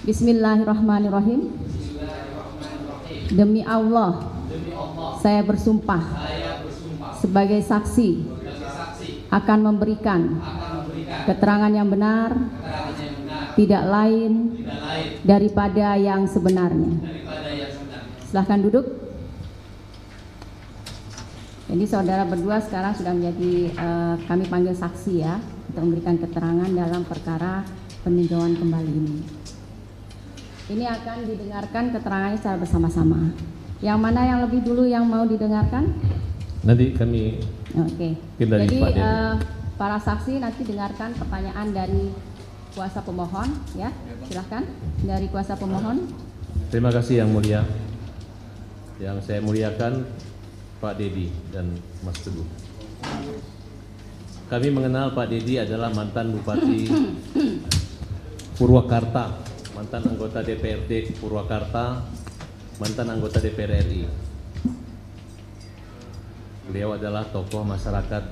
Bismillahirrahmanirrahim. Demi Allah, saya bersumpah sebagai saksi akan memberikan keterangan yang benar, tidak lain daripada yang sebenarnya. Silahkan duduk. Jadi saudara berdua sekarang sudah menjadi kami panggil saksi ya, untuk memberikan keterangan dalam perkara peninjauan kembali ini. Ini akan didengarkan keterangannya secara bersama-sama. Yang mana yang lebih dulu yang mau didengarkan? Nanti kami. Oke. Jadi para saksi nanti dengarkan pertanyaan dari kuasa pemohon, ya. Silahkan dari kuasa pemohon. Terima kasih Yang Mulia. Yang saya muliakan Pak Dedi dan Mas Teguh. Kami mengenal Pak Dedi adalah mantan Bupati Purwakarta, mantan anggota DPRD Purwakarta, mantan anggota DPR RI. Beliau adalah tokoh masyarakat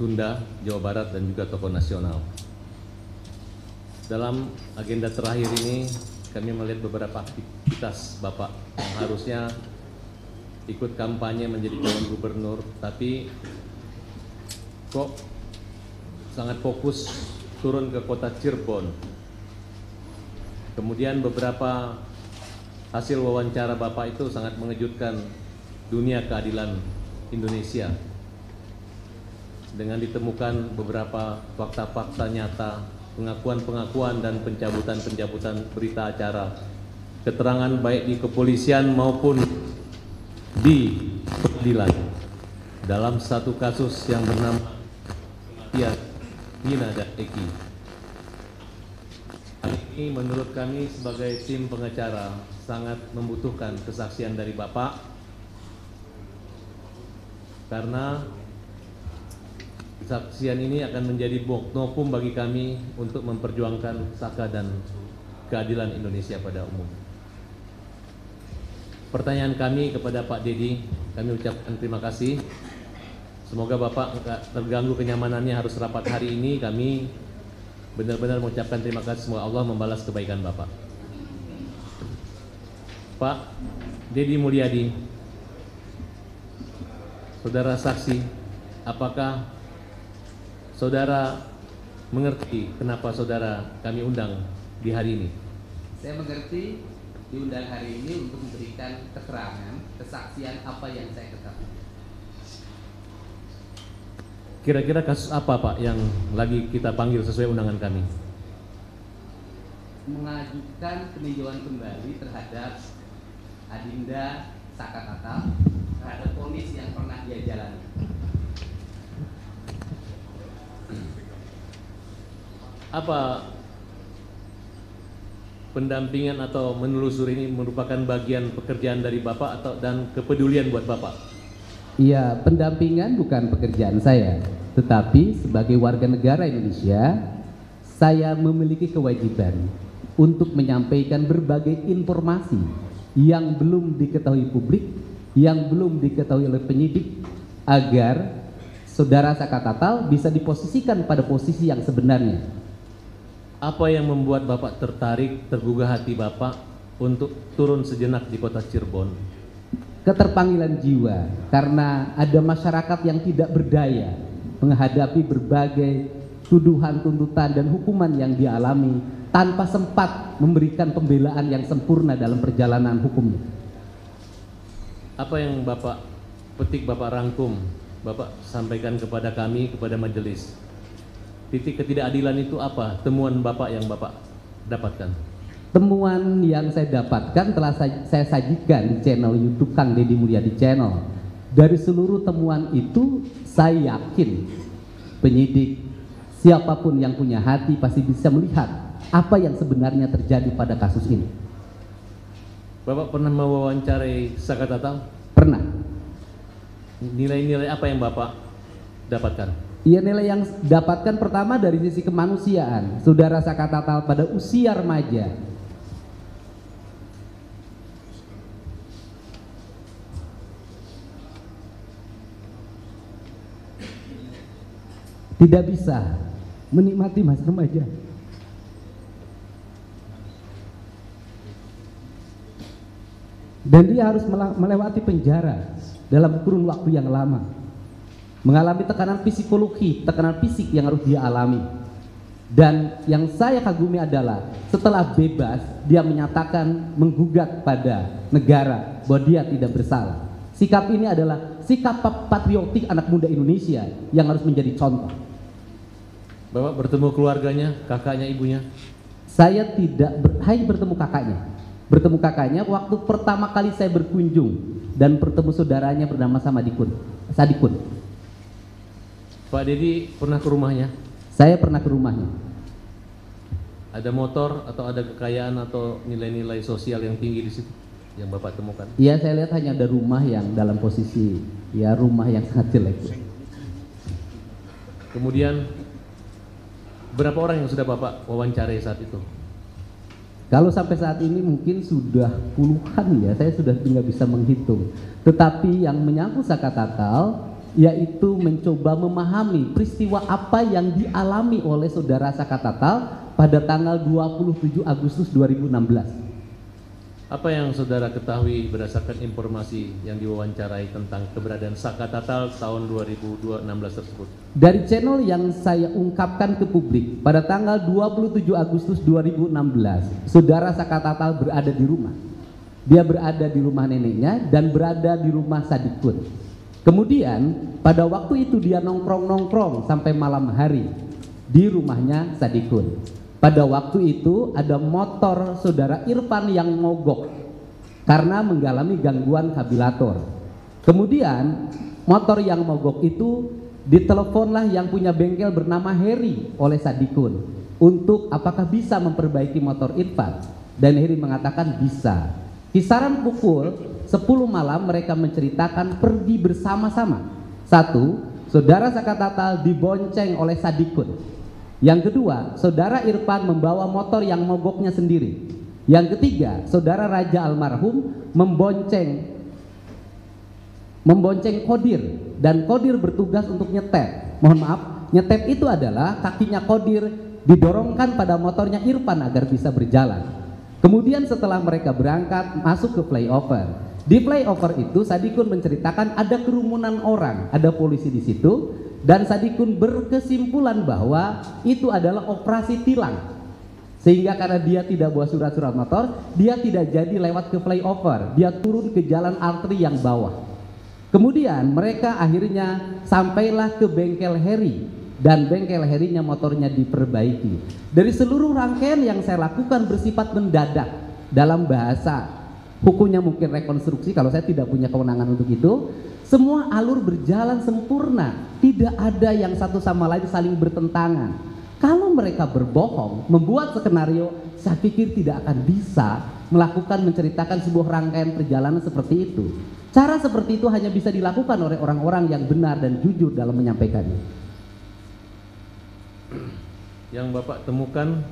Sunda, Jawa Barat, dan juga tokoh nasional. Dalam agenda terakhir ini, kami melihat beberapa aktivitas Bapak yang harusnya ikut kampanye menjadi calon gubernur, tapi kok sangat fokus turun ke kota Cirebon. Kemudian beberapa hasil wawancara Bapak itu sangat mengejutkan dunia keadilan Indonesia dengan ditemukan beberapa fakta-fakta nyata, pengakuan-pengakuan dan pencabutan-pencabutan berita acara, keterangan baik di kepolisian maupun di pengadilan dalam satu kasus yang bernama kematian Vina dan Eki. Ini menurut kami sebagai tim pengacara sangat membutuhkan kesaksian dari Bapak, karena kesaksian ini akan menjadi novum bagi kami untuk memperjuangkan saka dan keadilan Indonesia pada umum. Pertanyaan kami kepada Pak Dedi, kami ucapkan terima kasih. Semoga Bapak enggak terganggu kenyamanannya harus rapat hari ini. Kami benar-benar mengucapkan terima kasih, semoga Allah membalas kebaikan Bapak. Pak Dedi Mulyadi, saudara saksi, apakah saudara mengerti kenapa saudara kami undang di hari ini? Saya mengerti diundang hari ini untuk memberikan keterangan, kesaksian apa yang saya ketahui. Kira-kira kasus apa Pak yang lagi kita panggil sesuai undangan kami? Mengajukan peninjauan kembali terhadap Adinda Saka Tatal terhadap vonis yang pernah dia jalani. Apa pendampingan atau menelusuri ini merupakan bagian pekerjaan dari Bapak atau dan kepedulian buat Bapak? Iya, pendampingan bukan pekerjaan saya, tetapi sebagai warga negara Indonesia, saya memiliki kewajiban untuk menyampaikan berbagai informasi yang belum diketahui publik, yang belum diketahui oleh penyidik, agar saudara Saka Tatal bisa diposisikan pada posisi yang sebenarnya. Apa yang membuat Bapak tertarik, tergugah hati Bapak untuk turun sejenak di kota Cirebon? Keterpanggilan jiwa, karena ada masyarakat yang tidak berdaya menghadapi berbagai tuduhan, tuntutan, dan hukuman yang dialami tanpa sempat memberikan pembelaan yang sempurna dalam perjalanan hukumnya. Apa yang Bapak petik, Bapak rangkum, Bapak sampaikan kepada kami, kepada majelis? Titik ketidakadilan itu apa? Temuan Bapak yang Bapak dapatkan? Temuan yang saya dapatkan telah saya sajikan di channel YouTube Kang Dedi Mulyadi Channel. Dari seluruh temuan itu, saya yakin penyidik, siapapun yang punya hati pasti bisa melihat apa yang sebenarnya terjadi pada kasus ini. Bapak pernah mewawancarai Saka Tatal? Pernah. Nilai-nilai apa yang Bapak dapatkan? Iya, nilai yang dapatkan pertama dari sisi kemanusiaan. Saudara Saka Tatal pada usia remaja tidak bisa menikmati masa remaja. dan dia harus melewati penjara dalam kurun waktu yang lama, mengalami tekanan psikologi, tekanan fisik yang harus dia alami. Dan yang saya kagumi adalah setelah bebas dia menyatakan menggugat pada negara bahwa dia tidak bersalah. Sikap ini adalah sikap patriotik anak muda Indonesia yang harus menjadi contoh. Bapak bertemu keluarganya, kakaknya, ibunya? Saya tidak hanya bertemu kakaknya. Bertemu kakaknya waktu pertama kali saya berkunjung dan bertemu saudaranya bernama Sadikun. Pak Dedi pernah ke rumahnya? Saya pernah ke rumahnya. Ada motor atau ada kekayaan atau nilai-nilai sosial yang tinggi di situ yang Bapak temukan? Iya, saya lihat hanya ada rumah yang dalam posisi ya rumah yang sangat jelek. Kemudian berapa orang yang sudah Bapak wawancarai saat itu? Kalau sampai saat ini mungkin sudah puluhan ya, saya sudah nggak bisa menghitung. Tetapi yang menyangkut Saka Tatal yaitu mencoba memahami peristiwa apa yang dialami oleh saudara Saka Tatal pada tanggal 27 Agustus 2016. Apa yang saudara ketahui berdasarkan informasi yang diwawancarai tentang keberadaan Saka Tatal tahun 2016 tersebut? Dari channel yang saya ungkapkan ke publik pada tanggal 27 Agustus 2016, saudara Saka Tatal berada di rumah. Dia berada di rumah neneknya dan berada di rumah Sadikun. Kemudian pada waktu itu dia nongkrong-nongkrong sampai malam hari di rumahnya Sadikun. Pada waktu itu ada motor saudara Irfan yang mogok karena mengalami gangguan kabilator. Kemudian motor yang mogok itu diteleponlah yang punya bengkel bernama Heri oleh Sadikun untuk apakah bisa memperbaiki motor Irfan, dan Heri mengatakan bisa. Kisaran pukul 10 malam mereka menceritakan pergi bersama-sama. Satu, saudara Saka Tatal dibonceng oleh Sadikun. Yang kedua, saudara Irfan membawa motor yang mogoknya sendiri. Yang ketiga, saudara Raja almarhum membonceng Kodir, dan Kodir bertugas untuk nyetep. Mohon maaf, nyetep itu adalah kakinya Kodir didorongkan pada motornya Irfan agar bisa berjalan. Kemudian setelah mereka berangkat masuk ke flyover. Di flyover itu Sadikun menceritakan ada kerumunan orang, ada polisi di situ. Dan Sadikun berkesimpulan bahwa itu adalah operasi tilang, sehingga karena dia tidak bawa surat-surat motor, dia tidak jadi lewat ke flyover, dia turun ke jalan arteri yang bawah. Kemudian mereka akhirnya sampailah ke bengkel Heri, dan bengkel Herinya motornya diperbaiki. Dari seluruh rangkaian yang saya lakukan bersifat mendadak, dalam bahasa hukumnya mungkin rekonstruksi, kalau saya tidak punya kewenangan untuk itu. Semua alur berjalan sempurna, tidak ada yang satu sama lain saling bertentangan. Kalau mereka berbohong, membuat skenario, saya pikir tidak akan bisa melakukan menceritakan sebuah rangkaian perjalanan seperti itu. Cara seperti itu hanya bisa dilakukan oleh orang-orang yang benar dan jujur dalam menyampaikannya. Yang Bapak temukan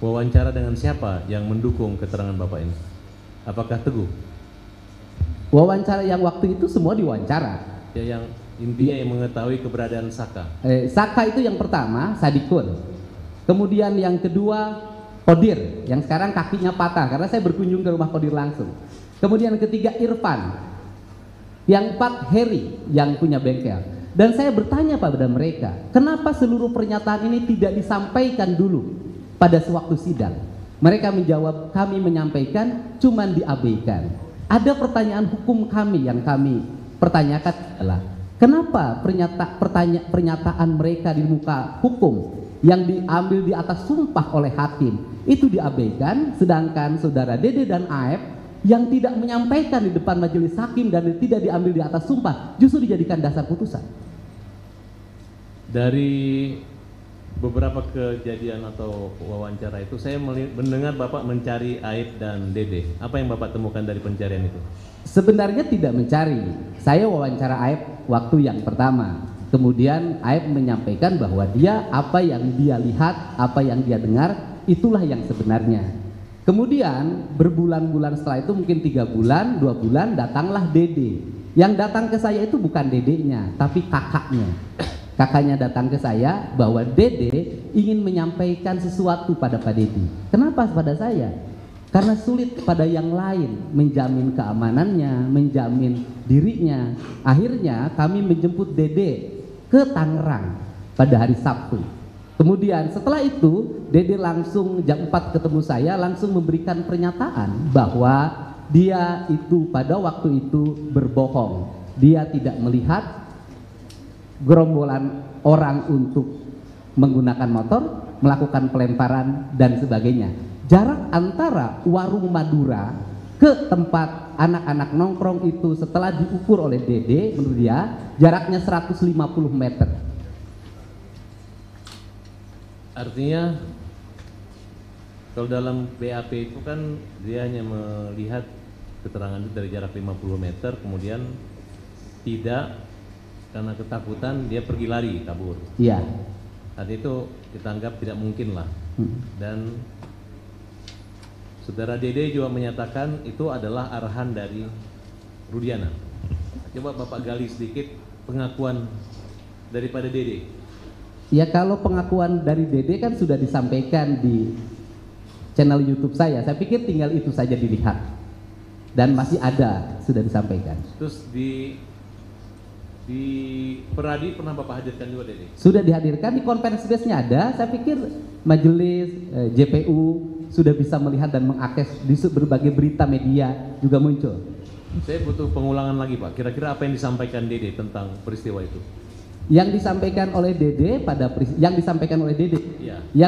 wawancara dengan siapa yang mendukung keterangan Bapak ini? Apakah Teguh? Wawancara yang waktu itu semua diwawancara. Ya, yang intinya yang mengetahui keberadaan Saka. Saka itu yang pertama, Sadikun. Kemudian yang kedua, Kodir, yang sekarang kakinya patah karena saya berkunjung ke rumah Kodir langsung. Kemudian yang ketiga, Irfan. Yang empat, Heri yang punya bengkel. Dan saya bertanya pada mereka, kenapa seluruh pernyataan ini tidak disampaikan dulu pada sewaktu sidang? Mereka menjawab, kami menyampaikan, cuman diabaikan. Ada pertanyaan hukum kami yang kami pertanyakan adalah kenapa pernyataan mereka di muka hukum yang diambil di atas sumpah oleh hakim itu diabaikan, sedangkan saudara Dede dan Aep yang tidak menyampaikan di depan majelis hakim dan tidak diambil di atas sumpah justru dijadikan dasar putusan. Dari beberapa kejadian atau wawancara itu saya mendengar Bapak mencari Aep dan Dede. Apa yang Bapak temukan dari pencarian itu? Sebenarnya tidak mencari. Saya wawancara Aep waktu yang pertama. Kemudian Aep menyampaikan bahwa dia apa yang dia lihat, apa yang dia dengar, itulah yang sebenarnya. Kemudian berbulan-bulan setelah itu mungkin 3 bulan, 2 bulan datanglah Dede. Yang datang ke saya itu bukan dedeknya, tapi kakaknya. Kakaknya datang ke saya bahwa Dede ingin menyampaikan sesuatu pada Pak Dedi. Kenapa pada saya? karena sulit pada yang lain menjamin keamanannya, menjamin dirinya. Akhirnya kami menjemput Dede ke Tangerang pada hari Sabtu. Kemudian setelah itu Dede langsung jam 4 ketemu saya, langsung memberikan pernyataan bahwa dia itu pada waktu itu berbohong. Dia tidak melihat gerombolan orang untuk menggunakan motor, melakukan pelemparan dan sebagainya. Jarak antara warung Madura ke tempat anak-anak nongkrong itu setelah diukur oleh Dede, menurut dia jaraknya 150 meter. Artinya kalau dalam BAP itu kan dia hanya melihat keterangan itu dari jarak 50 meter, kemudian tidak, karena ketakutan dia pergi lari, kabur. Iya. Saat itu kita anggap tidak mungkin lah. Dan saudara Dede juga menyatakan itu adalah arahan dari Rudiana. Coba Bapak gali sedikit pengakuan daripada Dede. Ya, kalau pengakuan dari Dede kan sudah disampaikan di channel YouTube saya. Saya pikir tinggal itu saja dilihat. Dan masih ada, sudah disampaikan. Terus di Peradi pernah Bapak hadirkan juga, Dede? Sudah dihadirkan, di conference base-nya ada. Saya pikir majelis JPU sudah bisa melihat dan mengakses di berbagai berita media juga muncul. Saya butuh pengulangan lagi, Pak. Kira-kira apa yang disampaikan Dede tentang peristiwa itu? Yang disampaikan oleh Dede pada Yang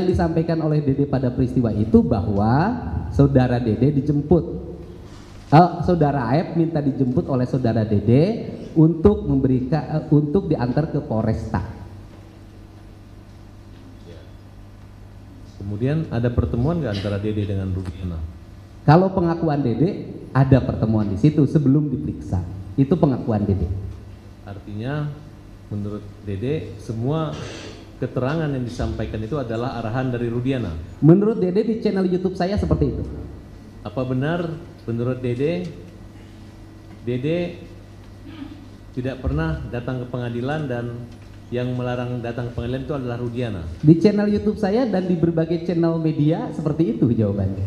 disampaikan oleh Dede pada peristiwa itu bahwa saudara Dede dijemput. Saudara Aep minta dijemput oleh saudara Dede untuk untuk diantar ke Polresta. Ya. Kemudian ada pertemuan nggak antara Dede dengan Rudiana? Kalau pengakuan Dede ada pertemuan di situ sebelum diperiksa. Itu pengakuan Dede. Artinya menurut Dede semua keterangan yang disampaikan itu adalah arahan dari Rudiana. Menurut Dede di channel YouTube saya seperti itu. Apa benar menurut Dede tidak pernah datang ke pengadilan dan yang melarang datang ke pengadilan itu adalah Rudiana? Di channel YouTube saya dan di berbagai channel media seperti itu jawabannya.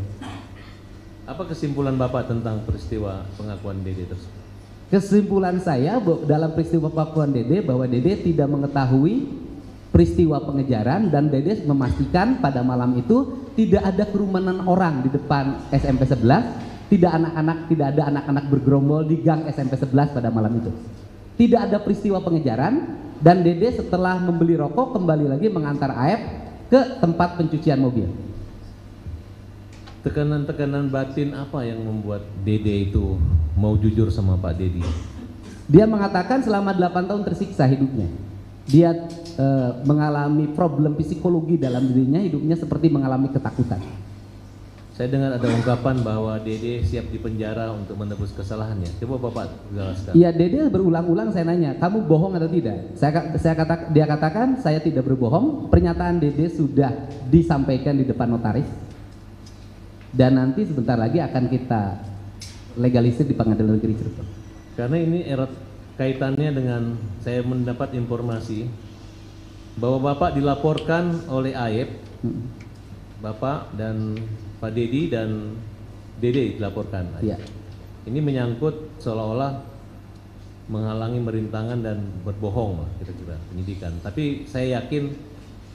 Apa kesimpulan Bapak tentang peristiwa pengakuan Dede tersebut? Kesimpulan saya dalam peristiwa pengakuan Dede bahwa Dede tidak mengetahui peristiwa pengejaran dan Dede memastikan pada malam itu tidak ada kerumunan orang di depan SMP 11, tidak ada anak-anak bergerombol di gang SMP 11 pada malam itu. Tidak ada peristiwa pengejaran dan Dede setelah membeli rokok kembali lagi mengantar Aep ke tempat pencucian mobil. Tekanan-tekanan batin apa yang membuat Dede itu mau jujur sama Pak Dedi? Dia mengatakan selama 8 tahun tersiksa hidupnya. Dia mengalami problem psikologi dalam dirinya, hidupnya seperti mengalami ketakutan. Saya dengar ada ungkapan bahwa Dede siap dipenjara untuk menebus kesalahannya. Coba Bapak jelaskan. Iya, Dede berulang-ulang saya nanya, kamu bohong atau tidak? Dia katakan saya tidak berbohong. Pernyataan Dede sudah disampaikan di depan notaris. Dan nanti sebentar lagi akan kita legalisir di Pengadilan Negeri Cirebon. Karena ini erat kaitannya dengan saya mendapat informasi bahwa Bapak dilaporkan oleh Aep, Bapak dan Pak Dedi dan Dede dilaporkan. Ya. Ini menyangkut seolah-olah menghalangi merintangan dan berbohong lah kira-kira penyidikan. Tapi saya yakin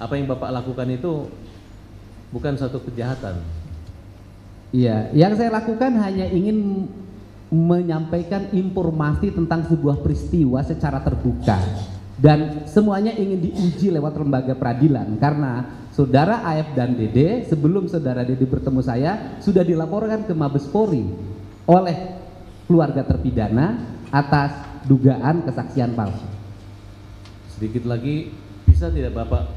apa yang Bapak lakukan itu bukan satu kejahatan. Iya, yang saya lakukan hanya ingin menyampaikan informasi tentang sebuah peristiwa secara terbuka dan semuanya ingin diuji lewat lembaga peradilan karena saudara Aep dan Dede sebelum saudara Dede bertemu saya sudah dilaporkan ke Mabes Polri oleh keluarga terpidana atas dugaan kesaksian palsu. Sedikit lagi bisa tidak Bapak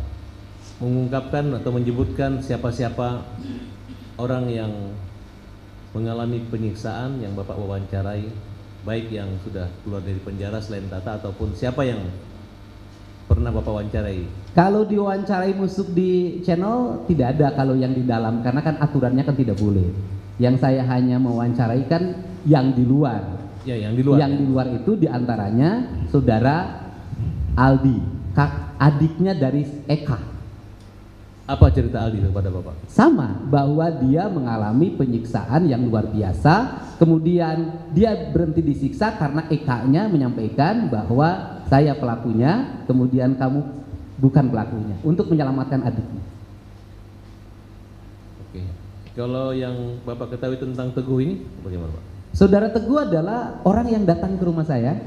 mengungkapkan atau menyebutkan siapa-siapa orang yang mengalami penyiksaan yang Bapak wawancarai, baik yang sudah keluar dari penjara selain Tata ataupun siapa yang pernah Bapak wawancarai? Kalau diwawancarai musuk di channel tidak ada kalau yang di dalam karena kan aturannya kan tidak boleh. Yang saya hanya mewawancarai kan yang di luar. Ya, yang di luar. Yang di luar itu diantaranya saudara Aldi, adiknya dari Eka. Apa cerita Aldi kepada Bapak? Sama, bahwa dia mengalami penyiksaan yang luar biasa, kemudian dia berhenti disiksa karena EK-nya menyampaikan bahwa saya pelakunya, kemudian kamu bukan pelakunya, untuk menyelamatkan adiknya. Oke. Kalau yang Bapak ketahui tentang Teguh ini, bagaimana Pak? Saudara Teguh adalah orang yang datang ke rumah saya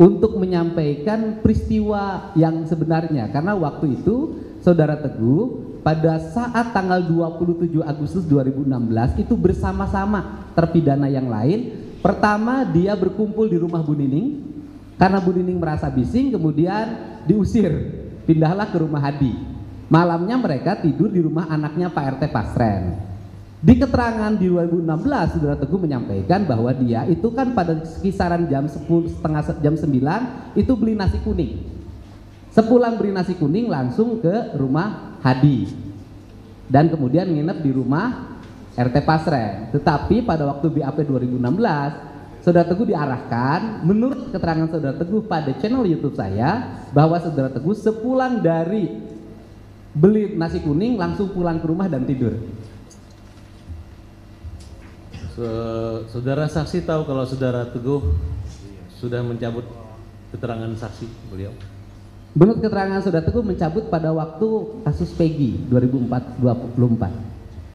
untuk menyampaikan peristiwa yang sebenarnya, karena waktu itu Saudara Teguh pada saat tanggal 27 Agustus 2016 itu bersama-sama terpidana yang lain. Pertama dia berkumpul di rumah Bu Nining, karena Bu Nining merasa bising kemudian diusir, pindahlah ke rumah Hadi. Malamnya mereka tidur di rumah anaknya Pak RT Pasren. Di keterangan di 2016 Saudara Teguh menyampaikan bahwa dia itu kan pada kisaran jam 10, setengah jam 9 itu beli nasi kuning. Sepulang beli nasi kuning langsung ke rumah Hadi dan kemudian nginep di rumah RT Pasren. Tetapi pada waktu BAP 2016 Saudara Teguh diarahkan, menurut keterangan Saudara Teguh pada channel YouTube saya, bahwa Saudara Teguh sepulang dari beli nasi kuning langsung pulang ke rumah dan tidur. Saudara saksi tahu kalau Saudara Teguh sudah mencabut keterangan saksi beliau? Menurut keterangan Saudara Teguh mencabut pada waktu kasus Peggy 2024.